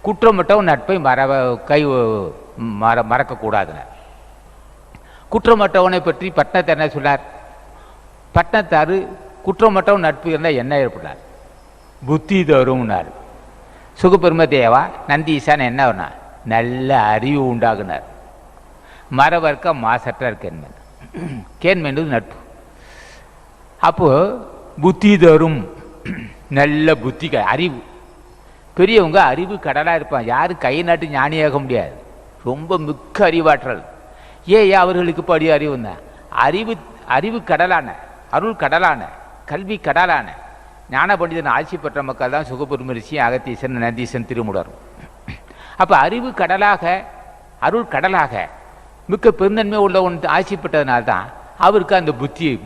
குற்றமற்றவன் நட்பை மறக்கக்கூடாதுன்னு. குற்றமற்றவனை பற்றி பட்டணத்தை என்ன சொன்னார்? பட்டணத்தார் குற்றமற்றவன் நட்பு இருந்தால் என்ன ஏற்பட்டார்? புத்தி தரும்னார். சுகபெரும தேவா நந்தீசான் என்ன பண்ணார்? நல்ல அறிவு உண்டாகுனார். மரவர்க்க மாசற்றார் கேண்மன். கேண்மென்பது நட்பு. அப்போ புத்தி தரும், நல்ல புத்தி, அறிவு. பெரியவங்க அறிவு கடலாக இருப்பான். யாரும் கை நாட்டு ஞானியாக முடியாது. ரொம்ப மிக்க அறிவாற்றல். ஏன் அவர்களுக்கு இப்போ அறிவு தான்? அறிவு கடலான, அருள் கடலான, கல்வி கடலான ஞான பண்டிதன் ஆட்சி பெற்ற மக்கள் தான் சுகபெரும ரிஷி, அகத்தீசன், நந்தீசன், திருமுடர். அப்போ அறிவு கடலாக, அருள் கடலாக மிக்க பெருந்தன்மை உள்ள ஒன்று ஆட்சி பெற்றதுனால்தான் அவருக்கு அந்த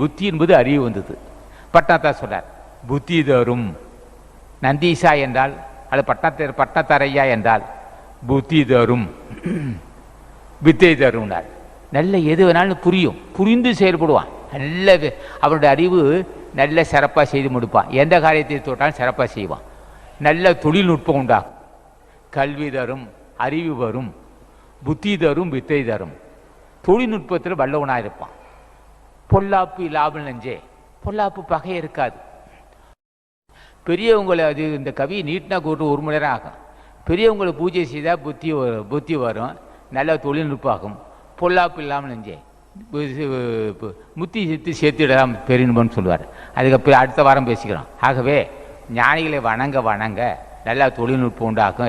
புத்தி என்பது அறிவு வந்தது. பட்டணத்தார் சொல்றார், புத்தி தரும். நந்தீசா என்றால் அது பட்டணத்தாரையா என்றால் புத்தி தரும், வித்தை தரும்னார். நல்ல எது வேணாலும் புரியும், புரிந்து செயல்படுவான். நல்ல அவனுடைய அறிவு நல்ல சிறப்பாக செய்து முடிப்பான். எந்த காரியத்தை தொட்டாலும் சிறப்பாக செய்வான். நல்ல தொழில்நுட்பம் உண்டாகும். கல்வி தரும், அறிவு வரும், புத்தி தரும், வித்தை தரும். தொழில்நுட்பத்தில் வல்லவனாக இருப்பான். பொல்லாப்பு இல்லாமல் நெஞ்சே, பொல்லாப்பு பகை இருக்காது. பெரியவங்களை அது இந்த கவி நீட்டினா கூட்டு 1 மணி நேரம் ஆகும். பெரியவங்களை பூஜை செய்தால் புத்தி வரும், நல்ல தொழில்நுட்பம் ஆகும். பொல்லாப்பு இல்லாமல் நெஞ்சே, முத்தி சித்தி சேர்த்திடலாம் பெரியன்பன்னு சொல்லுவார். அதுக்கப்புறம் அடுத்த வாரம் பேசிக்கிறோம். ஆகவே ஞானிகளை வணங்க வணங்க நல்ல தொழில்நுட்பம் உண்டாகும்.